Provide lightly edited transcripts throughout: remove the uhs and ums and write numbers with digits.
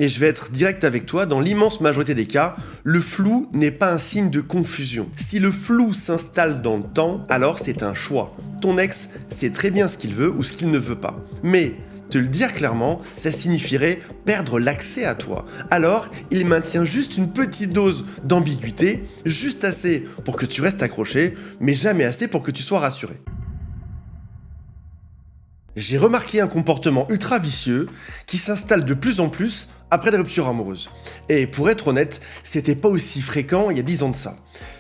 Et je vais être direct avec toi, dans l'immense majorité des cas, le flou n'est pas un signe de confusion. Si le flou s'installe dans le temps, alors c'est un choix. Ton ex sait très bien ce qu'il veut ou ce qu'il ne veut pas. Mais te le dire clairement, ça signifierait perdre l'accès à toi. Alors, il maintient juste une petite dose d'ambiguïté, juste assez pour que tu restes accroché, mais jamais assez pour que tu sois rassuré. J'ai remarqué un comportement ultra vicieux qui s'installe de plus en plus après les ruptures amoureuses. Et pour être honnête, c'était pas aussi fréquent il y a 10 ans de ça.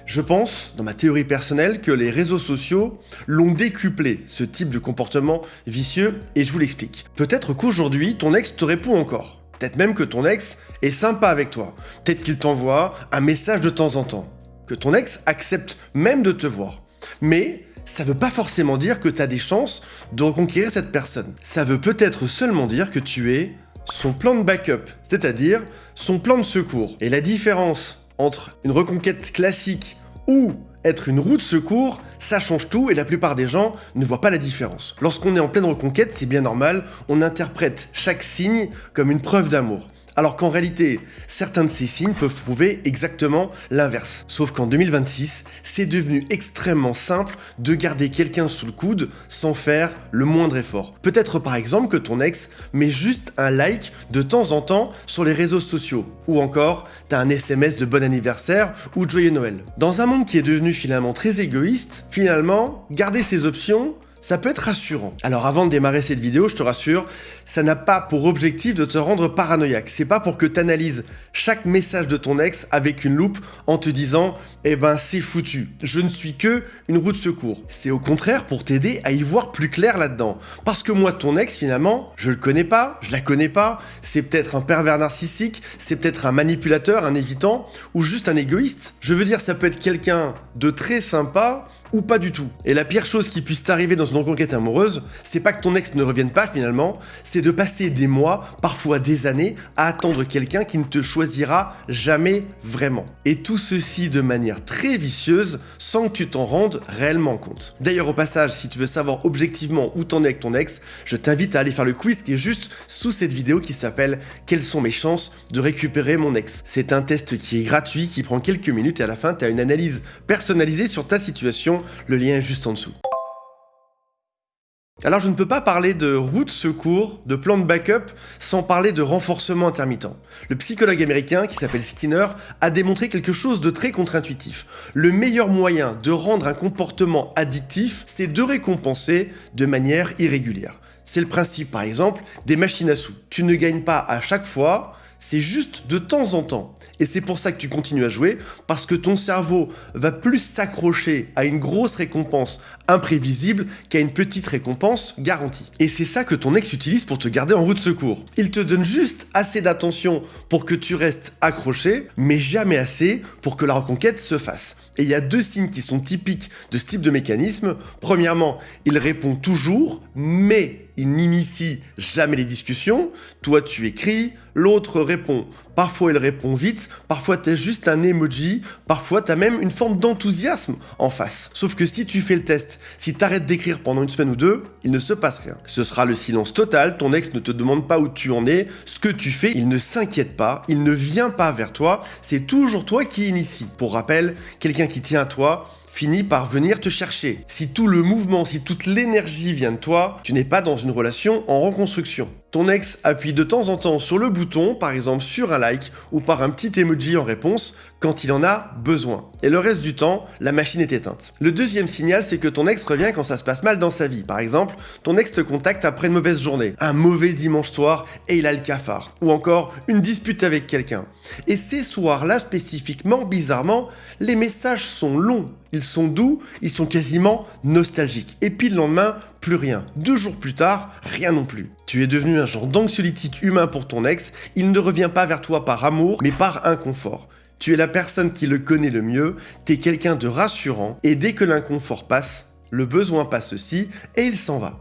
Je pense, dans ma théorie personnelle, que les réseaux sociaux l'ont décuplé, ce type de comportement vicieux, et je vous l'explique. Peut-être qu'aujourd'hui, ton ex te répond encore. Peut-être même que ton ex est sympa avec toi. Peut-être qu'il t'envoie un message de temps en temps. Que ton ex accepte même de te voir. Mais ça veut pas forcément dire que tu as des chances de reconquérir cette personne. Ça veut peut-être seulement dire que tu es son plan de backup, c'est-à-dire son plan de secours. Et la différence entre une reconquête classique ou être une roue de secours, ça change tout et la plupart des gens ne voient pas la différence. Lorsqu'on est en pleine reconquête, c'est bien normal, on interprète chaque signe comme une preuve d'amour. Alors qu'en réalité, certains de ces signes peuvent prouver exactement l'inverse. Sauf qu'en 2026, c'est devenu extrêmement simple de garder quelqu'un sous le coude sans faire le moindre effort. Peut-être par exemple que ton ex met juste un like de temps en temps sur les réseaux sociaux. Ou encore, t'as un SMS de bon anniversaire ou de joyeux Noël. Dans un monde qui est devenu finalement très égoïste, finalement, garder ces options, ça peut être rassurant. Alors avant de démarrer cette vidéo, je te rassure, ça n'a pas pour objectif de te rendre paranoïaque. C'est pas pour que tu analyses chaque message de ton ex avec une loupe en te disant « Eh ben c'est foutu, je ne suis que une roue de secours ». C'est au contraire pour t'aider à y voir plus clair là-dedans. Parce que moi, ton ex, finalement, je le connais pas, je la connais pas, c'est peut-être un pervers narcissique, c'est peut-être un manipulateur, un évitant, ou juste un égoïste. Je veux dire, ça peut être quelqu'un de très sympa, ou pas du tout. Et la pire chose qui puisse t'arriver dans une reconquête amoureuse, c'est pas que ton ex ne revienne pas finalement, c'est de passer des mois, parfois des années, à attendre quelqu'un qui ne te choisira jamais vraiment. Et tout ceci de manière très vicieuse, sans que tu t'en rendes réellement compte. D'ailleurs au passage, si tu veux savoir objectivement où t'en es avec ton ex, je t'invite à aller faire le quiz qui est juste sous cette vidéo qui s'appelle « Quelles sont mes chances de récupérer mon ex ?» C'est un test qui est gratuit, qui prend quelques minutes et à la fin, tu as une analyse personnalisée sur ta situation. Le lien est juste en dessous. Alors je ne peux pas parler de roue de secours, de plan de backup, sans parler de renforcement intermittent. Le psychologue américain, qui s'appelle Skinner, a démontré quelque chose de très contre-intuitif. Le meilleur moyen de rendre un comportement addictif, c'est de récompenser de manière irrégulière. C'est le principe, par exemple, des machines à sous. Tu ne gagnes pas à chaque fois, c'est juste de temps en temps. Et c'est pour ça que tu continues à jouer, parce que ton cerveau va plus s'accrocher à une grosse récompense imprévisible qu'à une petite récompense garantie. Et c'est ça que ton ex utilise pour te garder en roue de secours. Il te donne juste assez d'attention pour que tu restes accroché, mais jamais assez pour que la reconquête se fasse. Et il y a deux signes qui sont typiques de ce type de mécanisme. Premièrement, il répond toujours, mais il n'initie jamais les discussions. Toi, tu écris, l'autre répond. Parfois, il répond vite, parfois, t'as juste un emoji, parfois, t'as même une forme d'enthousiasme en face. Sauf que si tu fais le test, si t'arrêtes d'écrire pendant une semaine ou deux, il ne se passe rien. Ce sera le silence total, ton ex ne te demande pas où tu en es, ce que tu fais, il ne s'inquiète pas, il ne vient pas vers toi, c'est toujours toi qui initie. Pour rappel, quelqu'un qui tient à toi finit par venir te chercher. Si tout le mouvement, si toute l'énergie vient de toi, tu n'es pas dans une relation en reconstruction. Ton ex appuie de temps en temps sur le bouton, par exemple sur un like ou par un petit emoji en réponse, quand il en a besoin. Et le reste du temps, la machine est éteinte. Le deuxième signal, c'est que ton ex revient quand ça se passe mal dans sa vie. Par exemple, ton ex te contacte après une mauvaise journée, un mauvais dimanche soir et il a le cafard. Ou encore une dispute avec quelqu'un. Et ces soirs-là, spécifiquement, bizarrement, les messages sont longs. Ils sont doux, ils sont quasiment nostalgiques. Et puis le lendemain, plus rien. 2 jours plus tard, rien non plus. Tu es devenu un genre d'anxiolytique humain pour ton ex, il ne revient pas vers toi par amour, mais par inconfort. Tu es la personne qui le connaît le mieux, t'es quelqu'un de rassurant, et dès que l'inconfort passe, le besoin passe aussi, et il s'en va.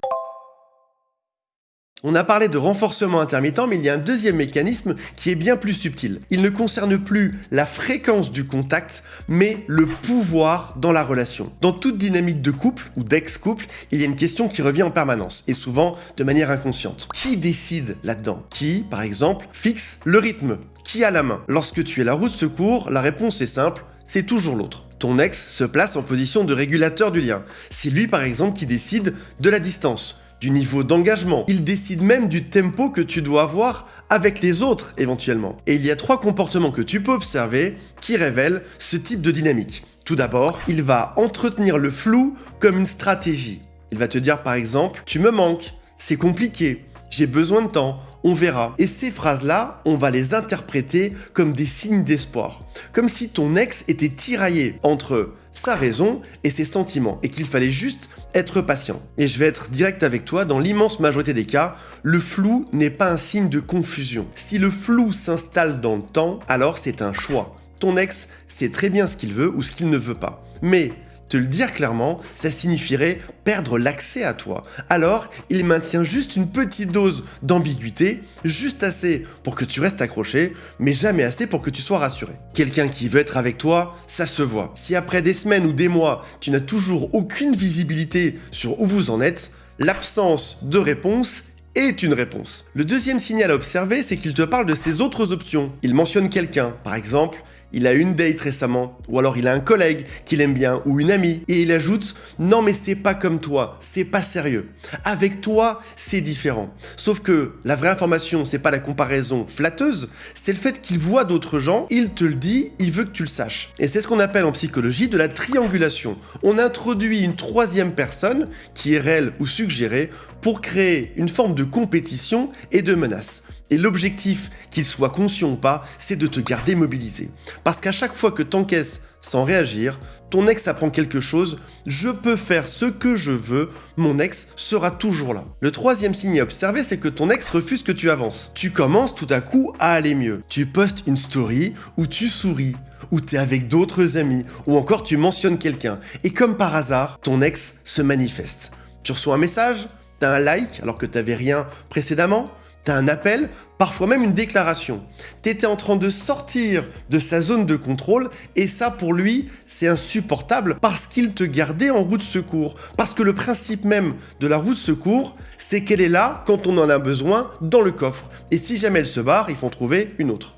On a parlé de renforcement intermittent, mais il y a un deuxième mécanisme qui est bien plus subtil. Il ne concerne plus la fréquence du contact, mais le pouvoir dans la relation. Dans toute dynamique de couple ou d'ex-couple, il y a une question qui revient en permanence, et souvent de manière inconsciente. Qui décide là-dedans? Qui, par exemple, fixe le rythme? Qui a la main? Lorsque tu es la roue de secours, la réponse est simple, c'est toujours l'autre. Ton ex se place en position de régulateur du lien. C'est lui, par exemple, qui décide de la distance, du niveau d'engagement. Il décide même du tempo que tu dois avoir avec les autres éventuellement. Et il y a 3 comportements que tu peux observer qui révèlent ce type de dynamique. Tout d'abord, il va entretenir le flou comme une stratégie. Il va te dire par exemple « Tu me manques, c'est compliqué, j'ai besoin de temps, on verra ». Et ces phrases-là, on va les interpréter comme des signes d'espoir. Comme si ton ex était tiraillé entre sa raison et ses sentiments, et qu'il fallait juste être patient. Et je vais être direct avec toi, dans l'immense majorité des cas, le flou n'est pas un signe de confusion. Si le flou s'installe dans le temps, alors c'est un choix. Ton ex sait très bien ce qu'il veut ou ce qu'il ne veut pas. Mais te le dire clairement, ça signifierait perdre l'accès à toi. Alors, il maintient juste une petite dose d'ambiguïté, juste assez pour que tu restes accroché, mais jamais assez pour que tu sois rassuré. Quelqu'un qui veut être avec toi, ça se voit. Si après des semaines ou des mois, tu n'as toujours aucune visibilité sur où vous en êtes, l'absence de réponse est une réponse. Le deuxième signal à observer, c'est qu'il te parle de ses autres options. Il mentionne quelqu'un, par exemple, il a une date récemment, ou alors il a un collègue qu'il aime bien, ou une amie, et il ajoute « Non mais c'est pas comme toi, c'est pas sérieux. Avec toi, c'est différent. » Sauf que la vraie information, c'est pas la comparaison flatteuse, c'est le fait qu'il voit d'autres gens, il te le dit, il veut que tu le saches. Et c'est ce qu'on appelle en psychologie de la triangulation. On introduit une troisième personne, qui est réelle ou suggérée, pour créer une forme de compétition et de menace. Et l'objectif, qu'il soit conscient ou pas, c'est de te garder mobilisé. Parce qu'à chaque fois que t'encaisses sans réagir, ton ex apprend quelque chose, je peux faire ce que je veux, mon ex sera toujours là. Le troisième signe à observer, c'est que ton ex refuse que tu avances. Tu commences tout à coup à aller mieux. Tu postes une story où tu souris, où tu es avec d'autres amis, ou encore tu mentionnes quelqu'un. Et comme par hasard, ton ex se manifeste. Tu reçois un message, t'as un like alors que t'avais rien précédemment, t'as un appel, parfois même une déclaration. T'étais en train de sortir de sa zone de contrôle et ça pour lui c'est insupportable parce qu'il te gardait en roue de secours. Parce que le principe même de la roue de secours, c'est qu'elle est là quand on en a besoin dans le coffre. Et si jamais elle se barre, il faut en trouver une autre.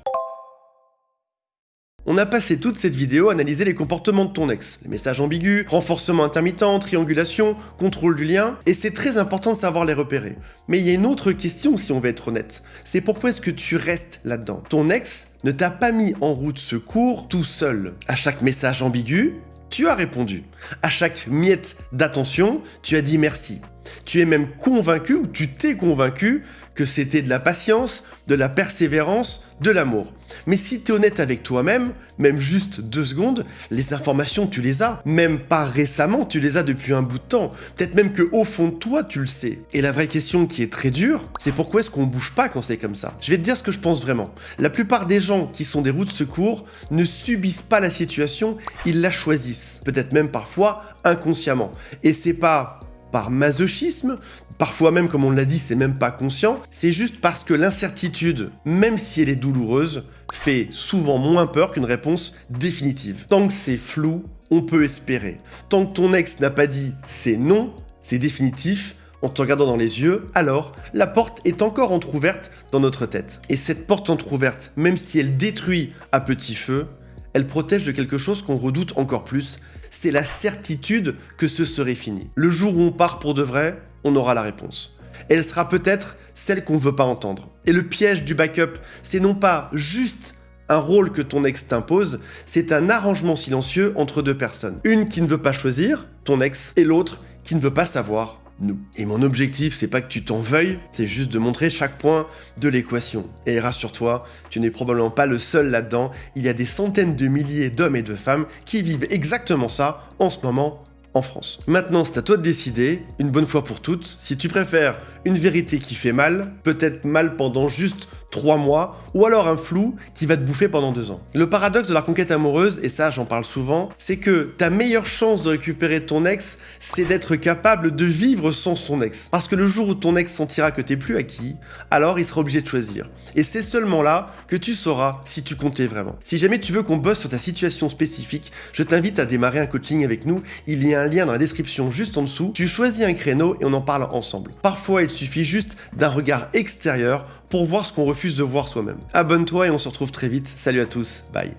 On a passé toute cette vidéo à analyser les comportements de ton ex. Les messages ambigus, renforcement intermittent, triangulation, contrôle du lien, et c'est très important de savoir les repérer. Mais il y a une autre question si on veut être honnête. C'est pourquoi est-ce que tu restes là-dedans? Ton ex ne t'a pas mis en roue de secours tout seul. À chaque message ambigu, tu as répondu. À chaque miette d'attention, tu as dit merci. Tu es même convaincu, ou tu t'es convaincu, que c'était de la patience, de la persévérance, de l'amour. Mais si tu es honnête avec toi-même, même juste 2 secondes, les informations tu les as. Même pas récemment, tu les as depuis un bout de temps. Peut-être même qu'au fond de toi, tu le sais. Et la vraie question qui est très dure, c'est pourquoi est-ce qu'on bouge pas quand c'est comme ça? Je vais te dire ce que je pense vraiment. La plupart des gens qui sont des roues de secours ne subissent pas la situation, ils la choisissent. Peut-être même parfois inconsciemment. Et c'est pas par masochisme, parfois même comme on l'a dit, c'est même pas conscient, c'est juste parce que l'incertitude, même si elle est douloureuse, fait souvent moins peur qu'une réponse définitive. Tant que c'est flou, on peut espérer. Tant que ton ex n'a pas dit c'est non, c'est définitif, en te regardant dans les yeux, alors la porte est encore entrouverte dans notre tête. Et cette porte entrouverte, même si elle détruit à petit feu, elle protège de quelque chose qu'on redoute encore plus, c'est la certitude que ce serait fini. Le jour où on part pour de vrai, on aura la réponse. Elle sera peut-être celle qu'on ne veut pas entendre. Et le piège du backup, c'est non pas juste un rôle que ton ex t'impose, c'est un arrangement silencieux entre 2 personnes. Une qui ne veut pas choisir, ton ex, et l'autre qui ne veut pas savoir, nous. Et mon objectif, c'est pas que tu t'en veuilles, c'est juste de montrer chaque point de l'équation. Et rassure-toi, tu n'es probablement pas le seul là-dedans, il y a des centaines de milliers d'hommes et de femmes qui vivent exactement ça en ce moment en France. Maintenant, c'est à toi de décider, une bonne fois pour toutes, si tu préfères une vérité qui fait mal, peut-être mal pendant juste 3 mois, ou alors un flou qui va te bouffer pendant 2 ans. Le paradoxe de la reconquête amoureuse, et ça j'en parle souvent, c'est que ta meilleure chance de récupérer ton ex, c'est d'être capable de vivre sans son ex. Parce que le jour où ton ex sentira que t'es plus acquis, alors il sera obligé de choisir. Et c'est seulement là que tu sauras si tu comptais vraiment. Si jamais tu veux qu'on bosse sur ta situation spécifique, je t'invite à démarrer un coaching avec nous. Il y a un lien dans la description juste en dessous. Tu choisis un créneau et on en parle ensemble. Parfois, il suffit juste d'un regard extérieur pour voir ce qu'on refuse de voir soi-même. Abonne-toi et on se retrouve très vite. Salut à tous, bye.